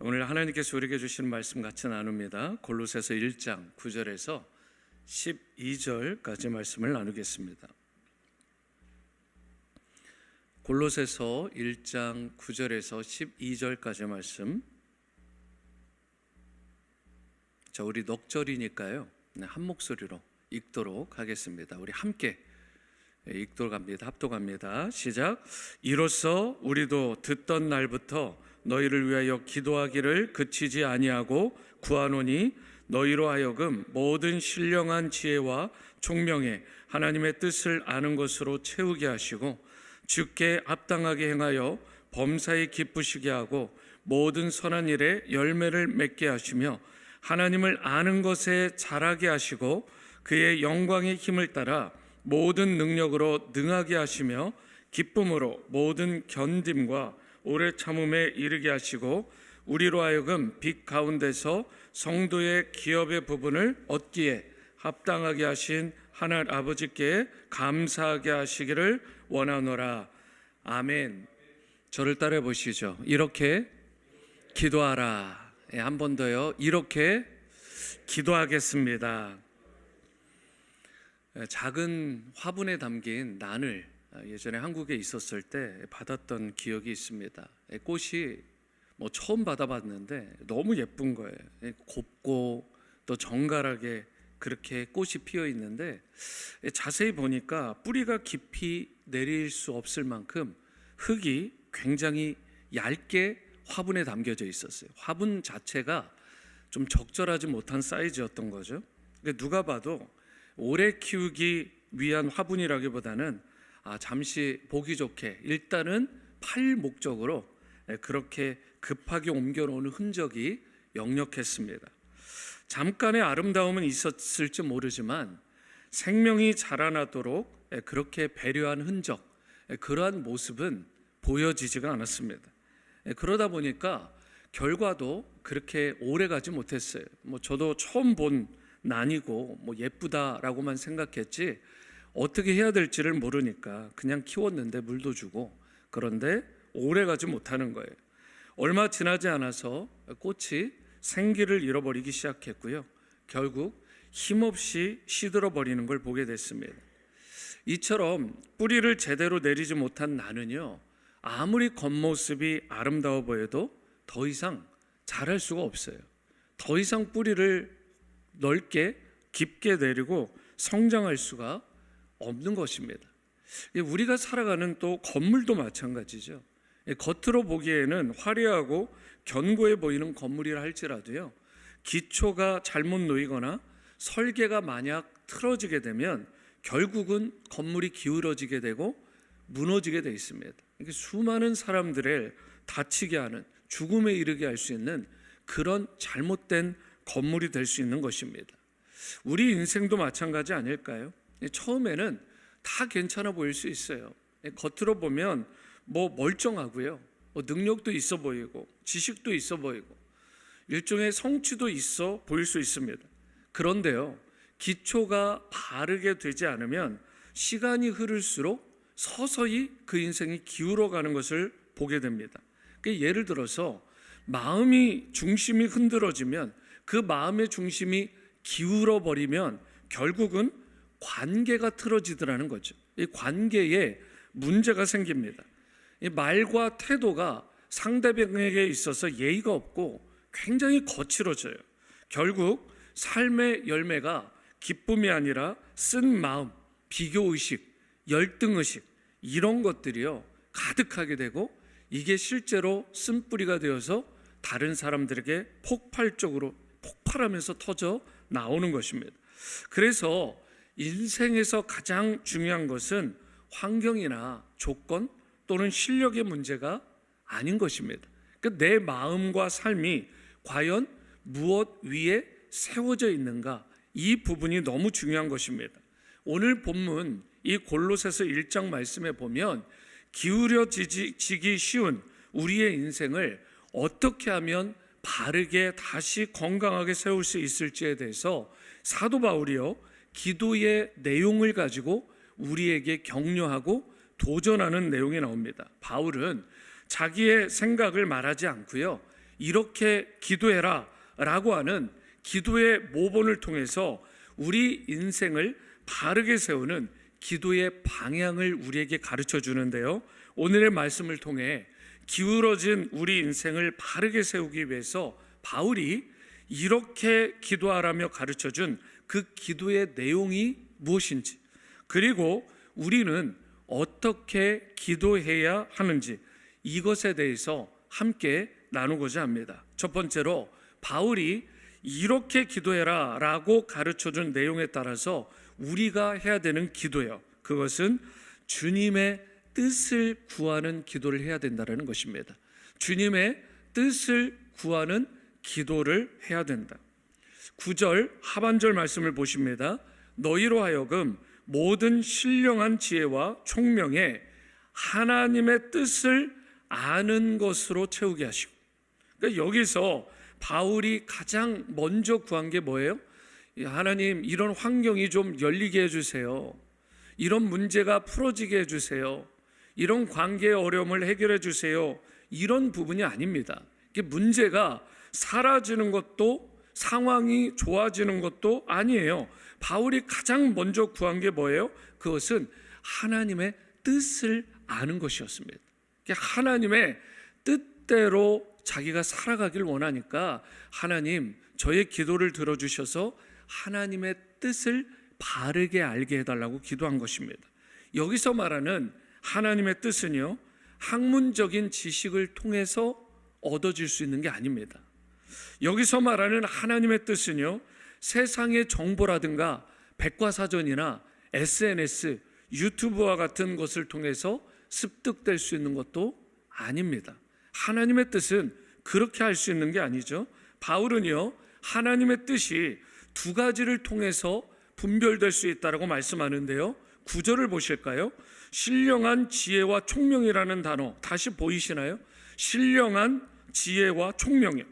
오늘 하나님께서 우리에게 주시는 말씀 같이 나눕니다. 골로새서 1장 9절에서 12절까지 말씀을 나누겠습니다. 골로새서 1장 9절에서 12절까지 말씀. 자, 우리 넉절이니까요, 한 목소리로 읽도록 하겠습니다. 우리 함께 읽도록 합니다. 합독합니다. 시작. 이로써 우리도 듣던 날부터 너희를 위하여 기도하기를 그치지 아니하고 구하노니 너희로 하여금 모든 신령한 지혜와 총명에 하나님의 뜻을 아는 것으로 채우게 하시고 주께 합당하게 행하여 범사에 기쁘시게 하고 모든 선한 일에 열매를 맺게 하시며 하나님을 아는 것에 자라게 하시고 그의 영광의 힘을 따라 모든 능력으로 능하게 하시며 기쁨으로 모든 견딤과 오래 참음에 이르게 하시고 우리로 하여금 빛 가운데서 성도의 기업의 부분을 얻기에 합당하게 하신 하나님 아버지께 감사하게 하시기를 원하노라. 아멘. 저를 따라 보시죠. 이렇게 기도하라. 한 번 더요. 이렇게 기도하겠습니다. 작은 화분에 담긴 난을 예전에 한국에 있었을 때 받았던 기억이 있습니다. 꽃이 처음 받아봤는데 너무 예쁜 거예요. 곱고 또 정갈하게 그렇게 꽃이 피어 있는데 자세히 보니까 뿌리가 깊이 내릴 수 없을 만큼 흙이 굉장히 얇게 화분에 담겨져 있었어요. 화분 자체가 좀 적절하지 못한 사이즈였던 거죠. 누가 봐도 오래 키우기 위한 화분이라기보다는 잠시 보기 좋게 일단은 팔 목적으로 그렇게 급하게 옮겨놓은 흔적이 역력했습니다. 잠깐의 아름다움은 있었을지 모르지만 생명이 자라나도록 그렇게 배려한 흔적, 그러한 모습은 보여지지가 않았습니다. 그러다 보니까 결과도 그렇게 오래 가지 못했어요. 저도 처음 본 난이고 예쁘다라고만 생각했지 어떻게 해야 될지를 모르니까 그냥 키웠는데 물도 주고, 그런데 오래 가지 못하는 거예요. 얼마 지나지 않아서 꽃이 생기를 잃어버리기 시작했고요. 결국 힘없이 시들어 버리는 걸 보게 됐습니다. 이처럼 뿌리를 제대로 내리지 못한 나는요, 아무리 겉모습이 아름다워 보여도 더 이상 자랄 수가 없어요. 더 이상 뿌리를 넓게 깊게 내리고 성장할 수가 없는 것입니다. 우리가 살아가는 또 건물도 마찬가지죠. 겉으로 보기에는 화려하고 견고해 보이는 건물이라 할지라도요, 기초가 잘못 놓이거나 설계가 만약 틀어지게 되면 결국은 건물이 기울어지게 되고 무너지게 되어 있습니다. 수많은 사람들을 다치게 하는, 죽음에 이르게 할 수 있는 그런 잘못된 건물이 될 수 있는 것입니다. 우리 인생도 마찬가지 아닐까요? 처음에는 다 괜찮아 보일 수 있어요. 겉으로 보면 멀쩡하고요, 능력도 있어 보이고 지식도 있어 보이고 일종의 성취도 있어 보일 수 있습니다. 그런데요, 기초가 바르게 되지 않으면 시간이 흐를수록 서서히 그 인생이 기울어가는 것을 보게 됩니다. 예를 들어서 마음이 중심이 흔들어지면, 그 마음의 중심이 기울어 버리면 결국은 관계가 틀어지더라는 거죠. 이 관계에 문제가 생깁니다. 이 말과 태도가 상대방에게 있어서 예의가 없고 굉장히 거칠어져요. 결국 삶의 열매가 기쁨이 아니라 쓴 마음, 비교의식, 열등의식, 이런 것들이요 가득하게 되고, 이게 실제로 쓴뿌리가 되어서 다른 사람들에게 폭발하면서 터져 나오는 것입니다. 그래서 인생에서 가장 중요한 것은 환경이나 조건 또는 실력의 문제가 아닌 것입니다. 내 마음과 삶이 과연 무엇 위에 세워져 있는가, 이 부분이 너무 중요한 것입니다. 오늘 본문 이 골로새서 1장 말씀에 보면 기울어지기 쉬운 우리의 인생을 어떻게 하면 바르게 다시 건강하게 세울 수 있을지에 대해서 사도 바울이요 기도의 내용을 가지고 우리에게 격려하고 도전하는 내용이 나옵니다. 바울은 자기의 생각을 말하지 않고요, 이렇게 기도해라 라고 하는 기도의 모본을 통해서 우리 인생을 바르게 세우는 기도의 방향을 우리에게 가르쳐 주는데요, 오늘의 말씀을 통해 기울어진 우리 인생을 바르게 세우기 위해서 바울이 이렇게 기도하라며 가르쳐 준 그 기도의 내용이 무엇인지, 그리고 우리는 어떻게 기도해야 하는지, 이것에 대해서 함께 나누고자 합니다. 첫 번째로 바울이 이렇게 기도해라 라고 가르쳐준 내용에 따라서 우리가 해야 되는 기도예요. 그것은 주님의 뜻을 구하는 기도를 해야 된다는 것입니다. 주님의 뜻을 구하는 기도를 해야 된다. 9절 하반절 말씀을 보십니다. 너희로 하여금 모든 신령한 지혜와 총명에 하나님의 뜻을 아는 것으로 채우게 하시고, 그러니까 여기서 바울이 가장 먼저 구한 게 뭐예요? 하나님, 이런 환경이 좀 열리게 해주세요. 이런 문제가 풀어지게 해주세요. 이런 관계의 어려움을 해결해 주세요. 이런 부분이 아닙니다. 이게 문제가 사라지는 것도 상황이 좋아지는 것도 아니에요. 바울이 가장 먼저 구한 게 뭐예요? 그것은 하나님의 뜻을 아는 것이었습니다. 하나님의 뜻대로 자기가 살아가길 원하니까 하나님, 저의 기도를 들어주셔서 하나님의 뜻을 바르게 알게 해달라고 기도한 것입니다. 여기서 말하는 하나님의 뜻은요, 학문적인 지식을 통해서 얻어질 수 있는 게 아닙니다. 여기서 말하는 하나님의 뜻은요, 세상의 정보라든가 백과사전이나 SNS, 유튜브와 같은 것을 통해서 습득될 수 있는 것도 아닙니다. 하나님의 뜻은 그렇게 할 수 있는 게 아니죠. 바울은요, 하나님의 뜻이 두 가지를 통해서 분별될 수 있다고 말씀하는데요, 9절을 보실까요? 신령한 지혜와 총명이라는 단어 다시 보이시나요? 신령한 지혜와 총명이요.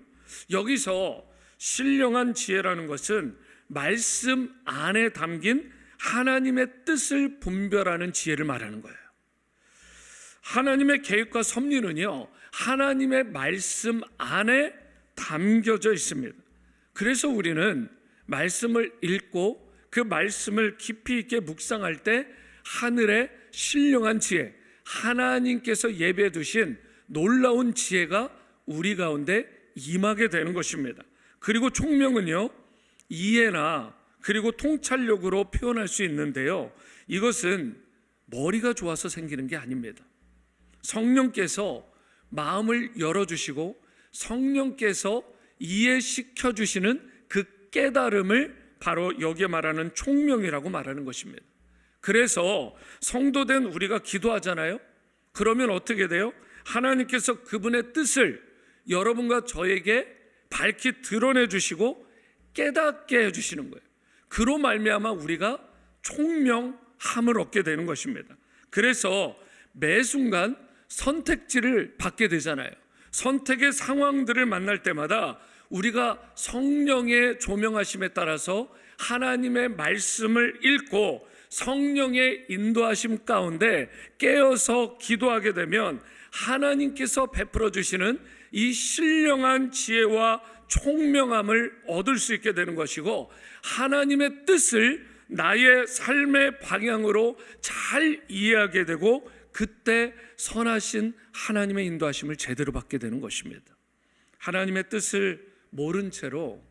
여기서 신령한 지혜라는 것은 말씀 안에 담긴 하나님의 뜻을 분별하는 지혜를 말하는 거예요. 하나님의 계획과 섭리는요, 하나님의 말씀 안에 담겨져 있습니다. 그래서 우리는 말씀을 읽고 그 말씀을 깊이 있게 묵상할 때 하늘의 신령한 지혜, 하나님께서 예배해 두신 놀라운 지혜가 우리 가운데 임하게 되는 것입니다. 그리고 총명은요, 이해나 그리고 통찰력으로 표현할 수 있는데요, 이것은 머리가 좋아서 생기는 게 아닙니다. 성령께서 마음을 열어주시고 성령께서 이해시켜 주시는 그 깨달음을 바로 여기에 말하는 총명이라고 말하는 것입니다. 그래서 성도된 우리가 기도하잖아요. 그러면 어떻게 돼요? 하나님께서 그분의 뜻을 여러분과 저에게 밝히 드러내 주시고 깨닫게 해주시는 거예요. 그로 말미암아 우리가 총명함을 얻게 되는 것입니다. 그래서 매 순간 선택지를 받게 되잖아요. 선택의 상황들을 만날 때마다 우리가 성령의 조명하심에 따라서 하나님의 말씀을 읽고 성령의 인도하심 가운데 깨어서 기도하게 되면 하나님께서 베풀어 주시는 이 신령한 지혜와 총명함을 얻을 수 있게 되는 것이고, 하나님의 뜻을 나의 삶의 방향으로 잘 이해하게 되고, 그때 선하신 하나님의 인도하심을 제대로 받게 되는 것입니다. 하나님의 뜻을 모른 채로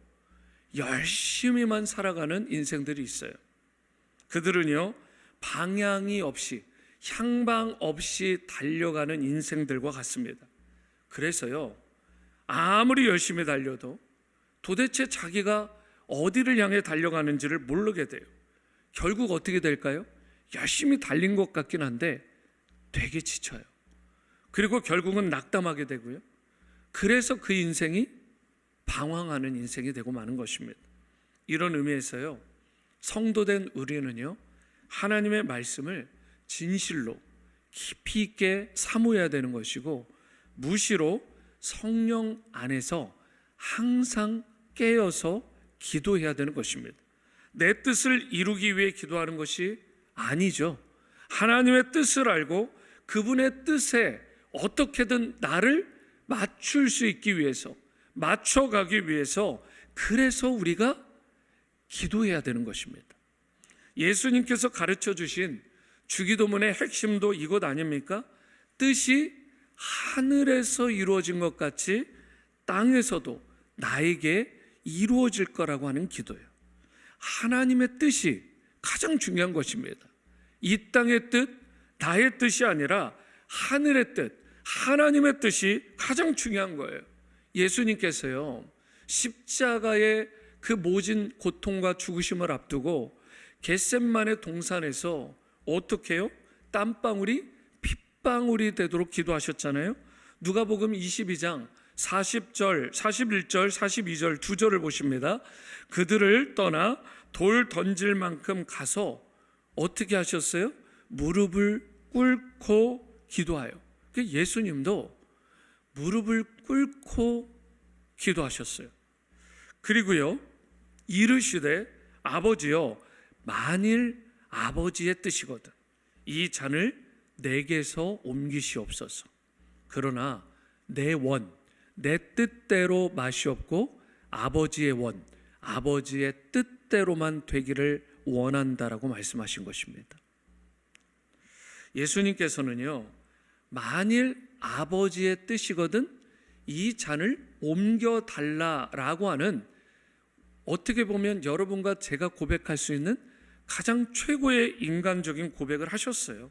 열심히만 살아가는 인생들이 있어요. 그들은요, 방향이 없이, 향방 없이 달려가는 인생들과 같습니다. 그래서요, 아무리 열심히 달려도 도대체 자기가 어디를 향해 달려가는지를 모르게 돼요. 결국 어떻게 될까요? 열심히 달린 것 같긴 한데 되게 지쳐요. 그리고 결국은 낙담하게 되고요. 그래서 그 인생이 방황하는 인생이 되고 마는 것입니다. 이런 의미에서요, 성도된 우리는요, 하나님의 말씀을 진실로 깊이 있게 사모해야 되는 것이고, 무시로 성령 안에서 항상 깨어서 기도해야 되는 것입니다. 내 뜻을 이루기 위해 기도하는 것이 아니죠. 하나님의 뜻을 알고 그분의 뜻에 어떻게든 나를 맞출 수 있기 위해서, 맞춰가기 위해서 그래서 우리가 기도해야 되는 것입니다. 예수님께서 가르쳐 주신 주기도문의 핵심도 이것 아닙니까? 뜻이 하늘에서 이루어진 것 같이 땅에서도 나에게 이루어질 거라고 하는 기도예요. 하나님의 뜻이 가장 중요한 것입니다. 이 땅의 뜻, 나의 뜻이 아니라 하늘의 뜻, 하나님의 뜻이 가장 중요한 거예요. 예수님께서요, 십자가의 그 모진 고통과 죽으심을 앞두고 겟셋마네 동산에서 어떻게 해요? 땀방울이 핏방울이 되도록 기도하셨잖아요. 누가복음 22장 40절, 41절, 42절 두 절을 보십니다. 그들을 떠나 돌 던질 만큼 가서 어떻게 하셨어요? 무릎을 꿇고 기도하여. 예수님도 무릎을 꿇고 기도하셨어요. 그리고요, 이르시되 아버지여, 만일 아버지의 뜻이거든 이 잔을 내게서 옮기시옵소서. 그러나 내 원, 내 뜻대로 마시옵고 아버지의 원, 아버지의 뜻대로만 되기를 원한다라고 말씀하신 것입니다. 예수님께서는요, 만일 아버지의 뜻이거든 이 잔을 옮겨달라라고 하는, 어떻게 보면 여러분과 제가 고백할 수 있는 가장 최고의 인간적인 고백을 하셨어요.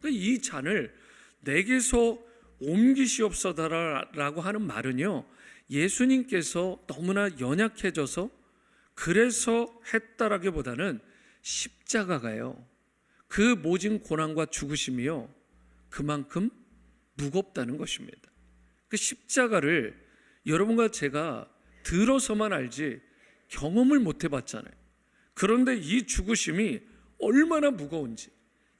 이 잔을 내게서 옮기시옵소서라고 하는 말은요, 예수님께서 너무나 연약해져서 그래서 했다라기보다는 십자가가요, 그 모진 고난과 죽으심이요 그만큼 무겁다는 것입니다. 그 십자가를 여러분과 제가 들어서만 알지 경험을 못 해봤잖아요. 그런데 이 죽으심이 얼마나 무거운지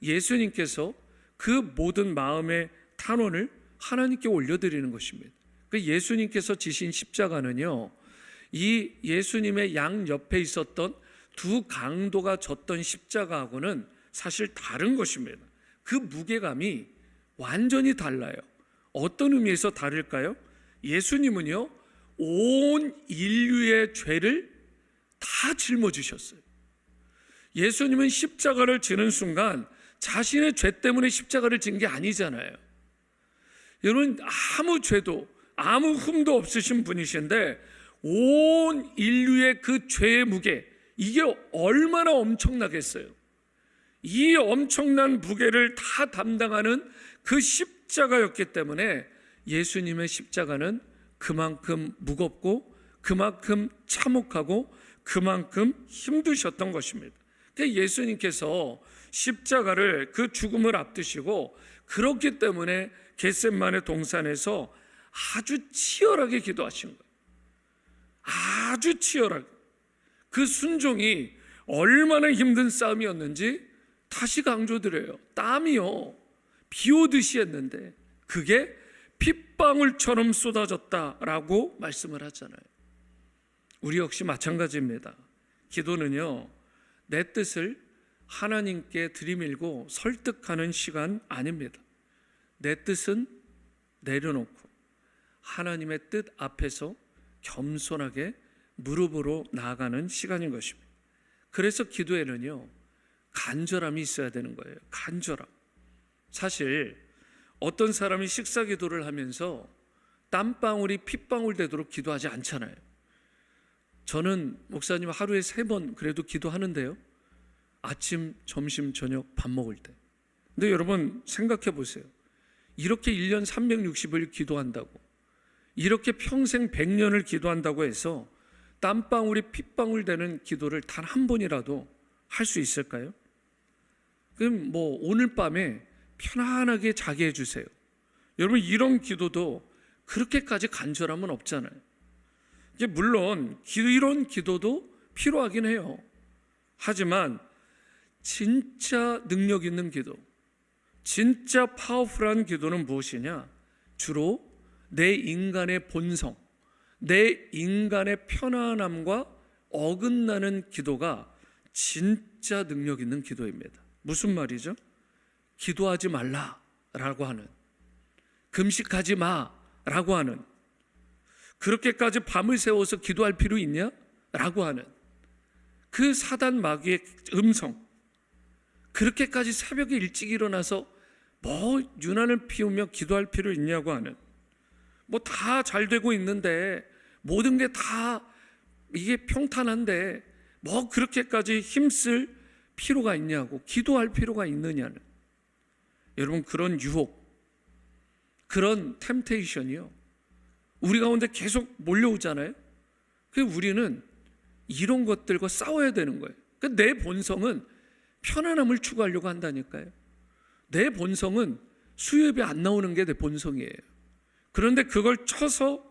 예수님께서 그 모든 마음의 탄원을 하나님께 올려드리는 것입니다. 그 예수님께서 지신 십자가는요, 이 예수님의 양 옆에 있었던 두 강도가 졌던 십자가하고는 사실 다른 것입니다. 그 무게감이 완전히 달라요. 어떤 의미에서 다를까요? 예수님은요, 온 인류의 죄를 다 짊어지셨어요. 예수님은 십자가를 지는 순간 자신의 죄 때문에 십자가를 진 게 아니잖아요. 여러분, 아무 죄도 아무 흠도 없으신 분이신데 온 인류의 그 죄의 무게, 이게 얼마나 엄청나겠어요. 이 엄청난 무게를 다 담당하는 그 십자가였기 때문에 예수님의 십자가는 그만큼 무겁고 그만큼 참혹하고 그만큼 힘드셨던 것입니다. 예수님께서 십자가를, 그 죽음을 앞두시고 그렇기 때문에 겟셋마네 동산에서 아주 치열하게 기도하신 거예요. 아주 치열하게. 그 순종이 얼마나 힘든 싸움이었는지 다시 강조드려요. 땀이요 비 오듯이 했는데 그게 핏방울처럼 쏟아졌다라고 말씀을 하잖아요. 우리 역시 마찬가지입니다. 기도는요, 내 뜻을 하나님께 들이밀고 설득하는 시간 아닙니다. 내 뜻은 내려놓고 하나님의 뜻 앞에서 겸손하게 무릎으로 나아가는 시간인 것입니다. 그래서 기도에는요, 간절함이 있어야 되는 거예요. 간절함. 사실 어떤 사람이 식사 기도를 하면서 땀방울이 핏방울 되도록 기도하지 않잖아요. 저는 목사님 하루에 3번 그래도 기도하는데요. 아침, 점심, 저녁, 밥 먹을 때. 근데 여러분 생각해 보세요. 이렇게 1년 360일 기도한다고, 이렇게 평생 100년을 기도한다고 해서 땀방울이 핏방울 되는 기도를 단 한 번이라도 할 수 있을까요? 그럼 뭐 오늘 밤에 편안하게 자게 해주세요. 여러분, 이런 기도도 그렇게까지 간절함은 없잖아요. 물론 이런 기도도 필요하긴 해요. 하지만 진짜 능력 있는 기도, 진짜 파워풀한 기도는 무엇이냐? 주로 내 인간의 본성, 내 인간의 편안함과 어긋나는 기도가 진짜 능력 있는 기도입니다. 무슨 말이죠? 기도하지 말라라고 하는, 금식하지 마라고 하는, 그렇게까지 밤을 새워서 기도할 필요 있냐? 라고 하는 그 사단 마귀의 음성, 그렇게까지 새벽에 일찍 일어나서 뭐 유난을 피우며 기도할 필요 있냐고 하는, 뭐 다 잘 되고 있는데 모든 게 다 이게 평탄한데 뭐 그렇게까지 힘쓸 필요가 있냐고, 기도할 필요가 있느냐는. 여러분, 그런 유혹, 그런 템테이션이요, 우리 가운데 계속 몰려오잖아요. 그래서 우리는 이런 것들과 싸워야 되는 거예요. 그러니까 내 본성은 편안함을 추구하려고 한다니까요. 내 본성은 수요예배 안 나오는 게 내 본성이에요. 그런데 그걸 쳐서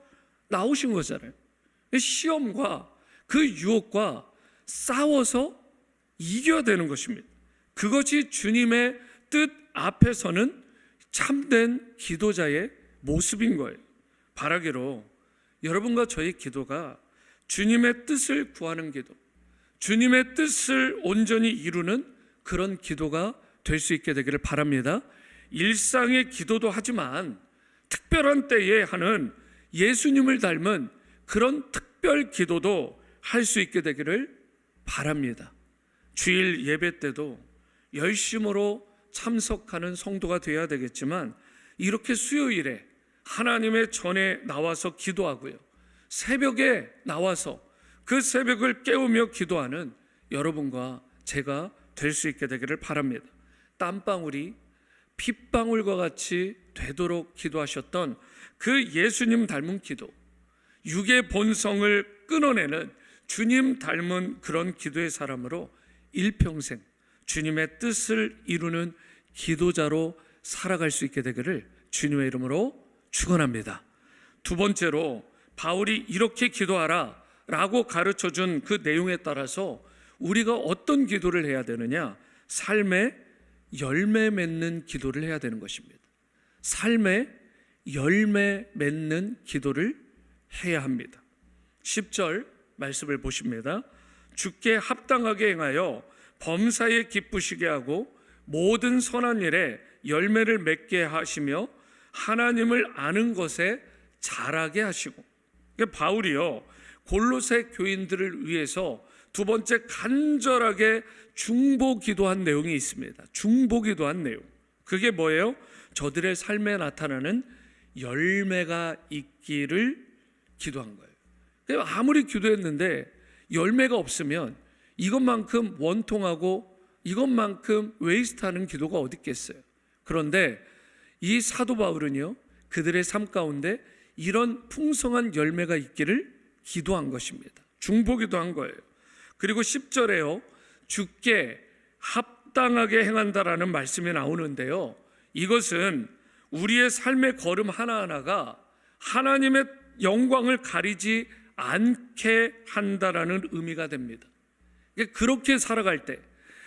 나오신 거잖아요. 시험과 그 유혹과 싸워서 이겨야 되는 것입니다. 그것이 주님의 뜻 앞에서는 참된 기도자의 모습인 거예요. 바라기로 여러분과 저의 기도가 주님의 뜻을 구하는 기도, 주님의 뜻을 온전히 이루는 그런 기도가 될 수 있게 되기를 바랍니다. 일상의 기도도 하지만 특별한 때에 하는 예수님을 닮은 그런 특별 기도도 할 수 있게 되기를 바랍니다. 주일 예배 때도 열심으로 참석하는 성도가 되어야 되겠지만, 이렇게 수요일에 하나님의 전에 나와서 기도하고요, 새벽에 나와서 그 새벽을 깨우며 기도하는 여러분과 제가 될 수 있게 되기를 바랍니다. 땀방울이 핏방울과 같이 되도록 기도하셨던 그 예수님 닮은 기도, 육의 본성을 끊어내는 주님 닮은 그런 기도의 사람으로 일평생 주님의 뜻을 이루는 기도자로 살아갈 수 있게 되기를 주님의 이름으로 축원합니다. 두 번째로, 바울이 이렇게 기도하라 라고 가르쳐준 그 내용에 따라서 우리가 어떤 기도를 해야 되느냐? 삶에 열매 맺는 기도를 해야 되는 것입니다. 삶에 열매 맺는 기도를 해야 합니다. 10절 말씀을 보십니다. 주께 합당하게 행하여 범사에 기쁘시게 하고 모든 선한 일에 열매를 맺게 하시며 하나님을 아는 것에 자라게 하시고. 그러니까 바울이요, 골로새 교인들을 위해서 두 번째 간절하게 중보기도한 내용이 있습니다. 중보기도한 내용, 그게 뭐예요? 저들의 삶에 나타나는 열매가 있기를 기도한 거예요. 아무리 기도했는데 열매가 없으면 이것만큼 원통하고 이것만큼 웨이스트하는 기도가 어디 있겠어요. 그런데 이 사도 바울은요, 그들의 삶 가운데 이런 풍성한 열매가 있기를 기도한 것입니다. 중보기도한 거예요. 그리고 10절에요, 주께 합당하게 행한다라는 말씀이 나오는데요, 이것은 우리의 삶의 걸음 하나하나가 하나님의 영광을 가리지 않게 한다라는 의미가 됩니다. 그렇게 살아갈 때,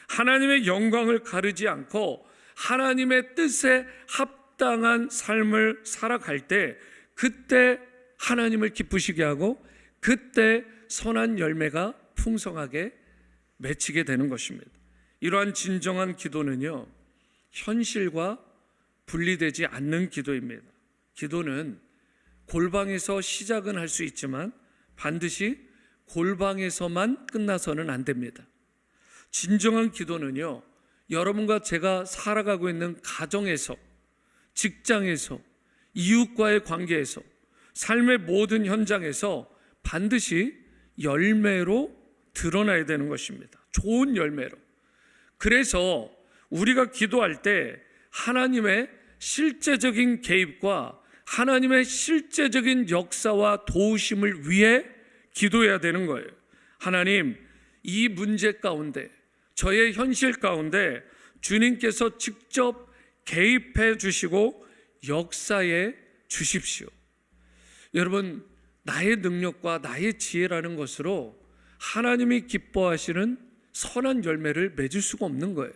하나님의 영광을 가리지 않고 하나님의 뜻에 합당한 삶을 살아갈 때, 그때 하나님을 기쁘시게 하고 그때 선한 열매가 풍성하게 맺히게 되는 것입니다. 이러한 진정한 기도는요, 현실과 분리되지 않는 기도입니다. 기도는 골방에서 시작은 할 수 있지만 반드시 골방에서만 끝나서는 안 됩니다. 진정한 기도는요, 여러분과 제가 살아가고 있는 가정에서, 직장에서, 이웃과의 관계에서, 삶의 모든 현장에서 반드시 열매로 드러나야 되는 것입니다. 좋은 열매로. 그래서 우리가 기도할 때 하나님의 실제적인 개입과 하나님의 실제적인 역사와 도우심을 위해 기도해야 되는 거예요. 하나님, 이 문제 가운데, 저의 현실 가운데 주님께서 직접 개입해 주시고 역사해 주십시오. 여러분, 나의 능력과 나의 지혜라는 것으로 하나님이 기뻐하시는 선한 열매를 맺을 수가 없는 거예요.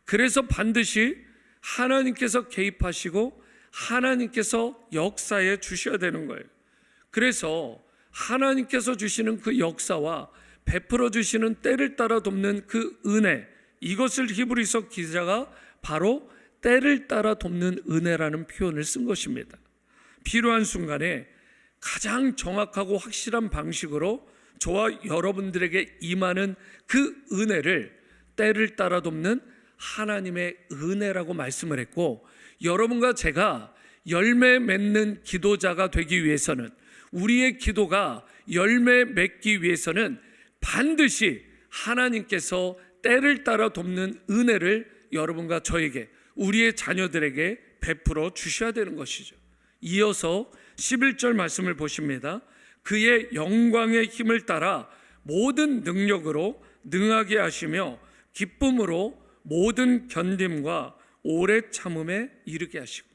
그래서 반드시 하나님께서 개입하시고 하나님께서 역사해 주셔야 되는 거예요. 그래서 하나님께서 주시는 그 역사와 베풀어 주시는 때를 따라 돕는 그 은혜, 이것을 히브리서 기자가 바로 때를 따라 돕는 은혜라는 표현을 쓴 것입니다. 필요한 순간에 가장 정확하고 확실한 방식으로 저와 여러분들에게 임하는 그 은혜를 때를 따라 돕는 하나님의 은혜라고 말씀을 했고, 여러분과 제가 열매 맺는 기도자가 되기 위해서는, 우리의 기도가 열매 맺기 위해서는 반드시 하나님께서 때를 따라 돕는 은혜를 여러분과 저에게, 우리의 자녀들에게 베풀어 주셔야 되는 것이죠. 이어서 11절 말씀을 보십니다. 그의 영광의 힘을 따라 모든 능력으로 능하게 하시며 기쁨으로 모든 견딤과 오래 참음에 이르게 하시고.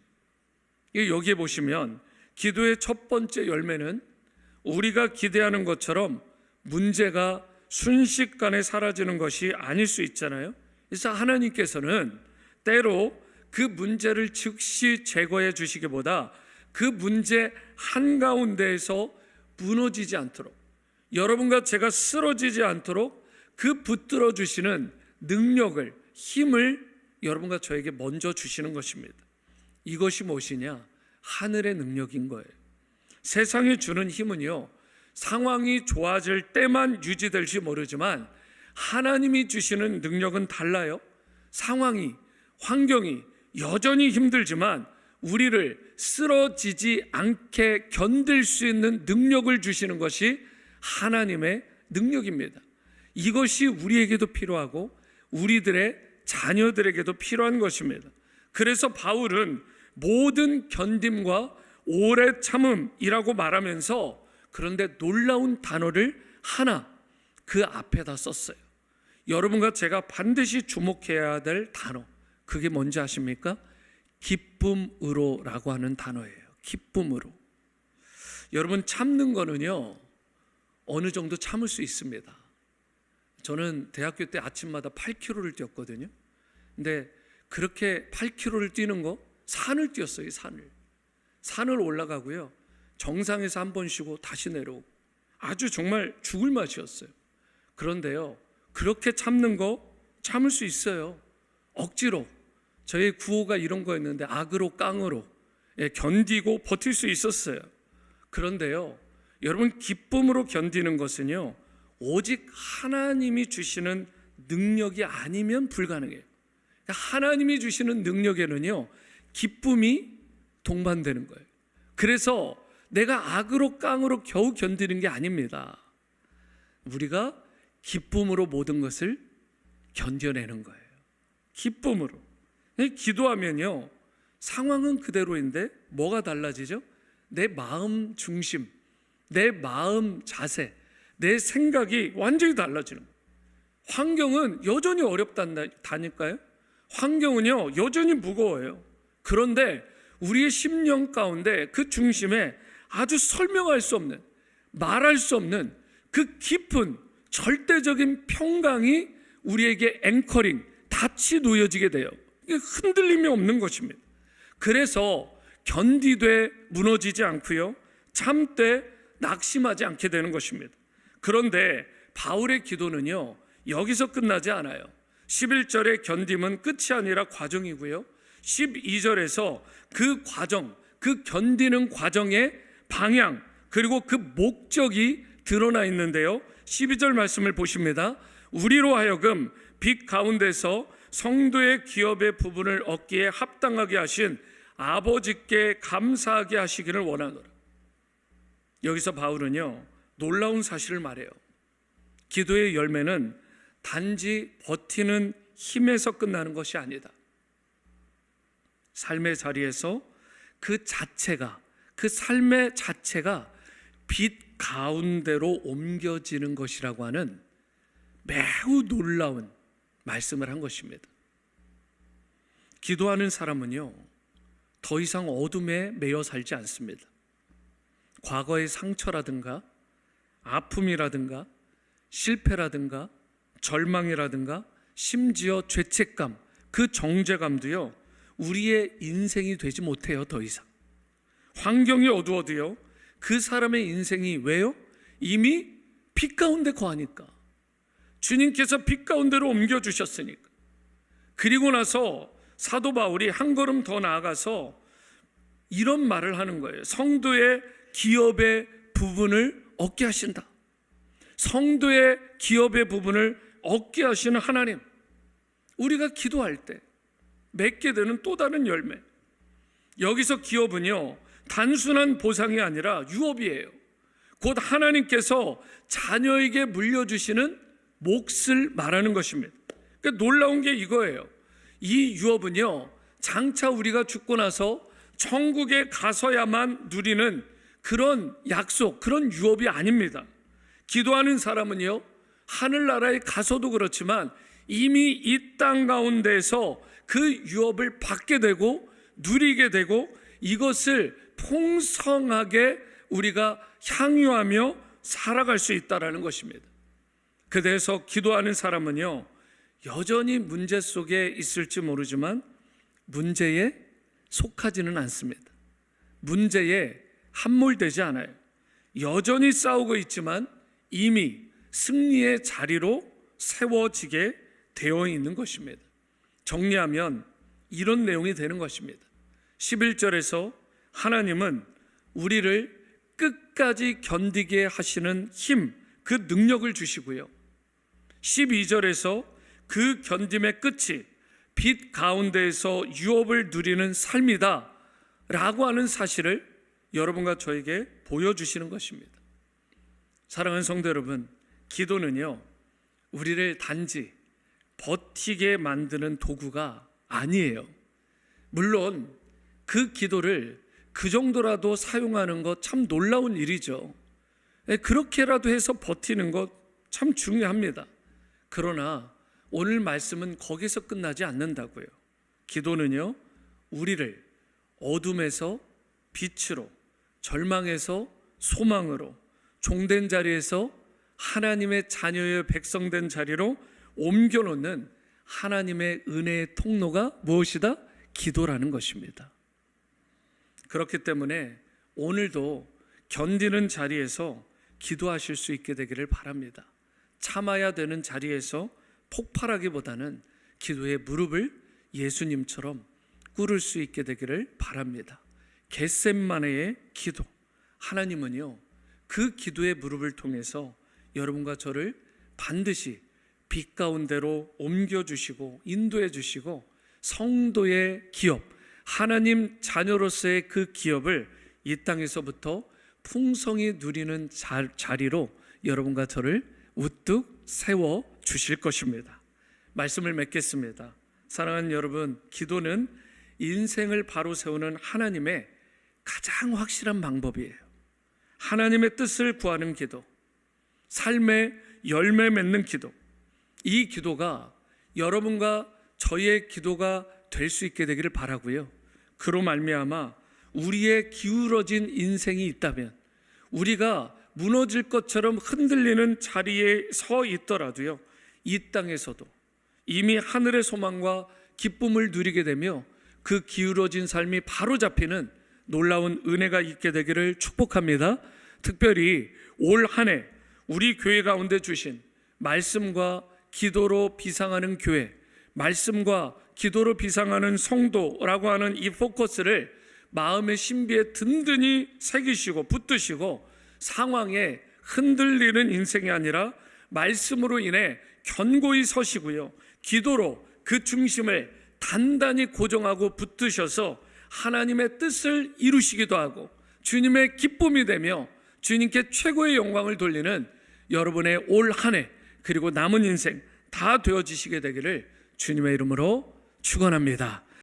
여기에 보시면 기도의 첫 번째 열매는 우리가 기대하는 것처럼 문제가 순식간에 사라지는 것이 아닐 수 있잖아요. 그래서 하나님께서는 때로 그 문제를 즉시 제거해 주시기보다 그 문제 한가운데에서 무너지지 않도록, 여러분과 제가 쓰러지지 않도록 그 붙들어 주시는 능력을, 힘을 여러분과 저에게 먼저 주시는 것입니다. 이것이 무엇이냐? 하늘의 능력인 거예요. 세상이 주는 힘은요, 상황이 좋아질 때만 유지될지 모르지만 하나님이 주시는 능력은 달라요. 상황이, 환경이 여전히 힘들지만 우리를 쓰러지지 않게 견딜 수 있는 능력을 주시는 것이 하나님의 능력입니다. 이것이 우리에게도 필요하고 우리들의 자녀들에게도 필요한 것입니다. 그래서 바울은 모든 견딤과 오래 참음이라고 말하면서, 그런데 놀라운 단어를 하나 그 앞에다 썼어요. 여러분과 제가 반드시 주목해야 될 단어, 그게 뭔지 아십니까? 기쁨으로라고 하는 단어예요. 기쁨으로. 여러분, 참는 거는요 어느 정도 참을 수 있습니다. 저는 대학교 때 아침마다 8km를 뛰었거든요. 근데 그렇게 8km를 뛰는 거, 산을 뛰었어요. 산을 올라가고요, 정상에서 한 번 쉬고 다시 내려오고, 아주 정말 죽을 맛이었어요. 그런데요, 그렇게 참는 거 참을 수 있어요. 억지로. 저희 구호가 이런 거였는데, 악으로 깡으로 견디고 버틸 수 있었어요. 그런데요, 여러분, 기쁨으로 견디는 것은요 오직 하나님이 주시는 능력이 아니면 불가능해요. 하나님이 주시는 능력에는요 기쁨이 동반되는 거예요. 그래서 내가 악으로 깡으로 겨우 견디는 게 아닙니다. 우리가 기쁨으로 모든 것을 견뎌내는 거예요. 기쁨으로. 기도하면요 상황은 그대로인데 뭐가 달라지죠? 내 마음 중심, 내 마음 자세, 내 생각이 완전히 달라지는 거예요. 환경은 여전히 어렵다니까요. 환경은요 여전히 무거워요. 그런데 우리의 심령 가운데 그 중심에 아주 설명할 수 없는, 말할 수 없는 그 깊은 절대적인 평강이 우리에게 앵커링, 닻이 놓여지게 돼요. 이게 흔들림이 없는 것입니다. 그래서 견디되 무너지지 않고요, 참되 낙심하지 않게 되는 것입니다. 그런데 바울의 기도는요 여기서 끝나지 않아요. 11절의 견딤은 끝이 아니라 과정이고요, 12절에서 그 과정, 그 견디는 과정의 방향, 그리고 그 목적이 드러나 있는데요, 12절 말씀을 보십니다. 우리로 하여금 빛 가운데서 성도의 기업의 부분을 얻기에 합당하게 하신 아버지께 감사하게 하시기를 원하노라. 여기서 바울은요 놀라운 사실을 말해요. 기도의 열매는 단지 버티는 힘에서 끝나는 것이 아니다. 삶의 자리에서 그 자체가, 그 삶의 자체가 빛 가운데로 옮겨지는 것이라고 하는 매우 놀라운 말씀을 한 것입니다. 기도하는 사람은요 더 이상 어둠에 매여 살지 않습니다. 과거의 상처라든가 아픔이라든가 실패라든가 절망이라든가 심지어 죄책감, 그 정죄감도요 우리의 인생이 되지 못해요. 더 이상 환경이 어두워도요 그 사람의 인생이, 왜요? 이미 빛 가운데 거하니까. 주님께서 빛 가운데로 옮겨주셨으니까. 그리고 나서 사도 바울이 한 걸음 더 나아가서 이런 말을 하는 거예요. 성도의 기업의 부분을 얻게 하신다. 성도의 기업의 부분을 얻게 하시는 하나님, 우리가 기도할 때 맺게 되는 또 다른 열매, 여기서 기업은요 단순한 보상이 아니라 유업이에요. 곧 하나님께서 자녀에게 물려주시는 몫을 말하는 것입니다. 그러니까 놀라운 게 이거예요. 이 유업은요 장차 우리가 죽고 나서 천국에 가서야만 누리는 그런 약속, 그런 유업이 아닙니다. 기도하는 사람은요 하늘나라에 가서도 그렇지만 이미 이 땅 가운데서 그 유업을 받게 되고 누리게 되고 이것을 풍성하게 우리가 향유하며 살아갈 수 있다는 것입니다. 그래서 기도하는 사람은요 여전히 문제 속에 있을지 모르지만 문제에 속하지는 않습니다. 문제에 함몰되지 않아요. 여전히 싸우고 있지만 이미 승리의 자리로 세워지게 되어 있는 것입니다. 정리하면 이런 내용이 되는 것입니다. 11절에서 하나님은 우리를 끝까지 견디게 하시는 힘, 그 능력을 주시고요, 12절에서 그 견딤의 끝이 빛 가운데에서 유업을 누리는 삶이다 라고 하는 사실을 여러분과 저에게 보여주시는 것입니다. 사랑하는 성도 여러분, 기도는요 우리를 단지 버티게 만드는 도구가 아니에요. 물론 그 기도를 그 정도라도 사용하는 것 참 놀라운 일이죠. 그렇게라도 해서 버티는 것 참 중요합니다. 그러나 오늘 말씀은 거기서 끝나지 않는다고요. 기도는요 우리를 어둠에서 빛으로, 절망에서 소망으로, 종된 자리에서 하나님의 자녀의 백성된 자리로 옮겨놓는 하나님의 은혜의 통로가 무엇이다? 기도라는 것입니다. 그렇기 때문에 오늘도 견디는 자리에서 기도하실 수 있게 되기를 바랍니다. 참아야 되는 자리에서 폭발하기보다는 기도의 무릎을 예수님처럼 꿇을 수 있게 되기를 바랍니다. 겟셋마네의 기도, 하나님은요 그 기도의 무릎을 통해서 여러분과 저를 반드시 빛 가운데로 옮겨주시고 인도해 주시고 성도의 기업, 하나님 자녀로서의 그 기업을 이 땅에서부터 풍성히 누리는 자리로 여러분과 저를 우뚝 세워 주실 것입니다. 말씀을 맺겠습니다. 사랑하는 여러분, 기도는 인생을 바로 세우는 하나님의 가장 확실한 방법이에요. 하나님의 뜻을 구하는 기도, 삶의 열매 맺는 기도, 이 기도가 여러분과 저희의 기도가 될 수 있게 되기를 바라고요. 그로 말미암아 우리의 기울어진 인생이 있다면, 우리가 무너질 것처럼 흔들리는 자리에 서 있더라도요, 이 땅에서도 이미 하늘의 소망과 기쁨을 누리게 되며 그 기울어진 삶이 바로 잡히는 놀라운 은혜가 있게 되기를 축복합니다. 특별히 올 한 해 우리 교회 가운데 주신 말씀과 기도로 비상하는 교회, 말씀과 기도로 비상하는 성도라고 하는 이 포커스를 마음의 신비에 든든히 새기시고 붙드시고 상황에 흔들리는 인생이 아니라 말씀으로 인해 견고히 서시고요, 기도로 그 중심을 단단히 고정하고 붙드셔서 하나님의 뜻을 이루시기도 하고 주님의 기쁨이 되며 주님께 최고의 영광을 돌리는 여러분의 올 한 해 그리고 남은 인생 다 되어지시게 되기를 주님의 이름으로 축원합니다.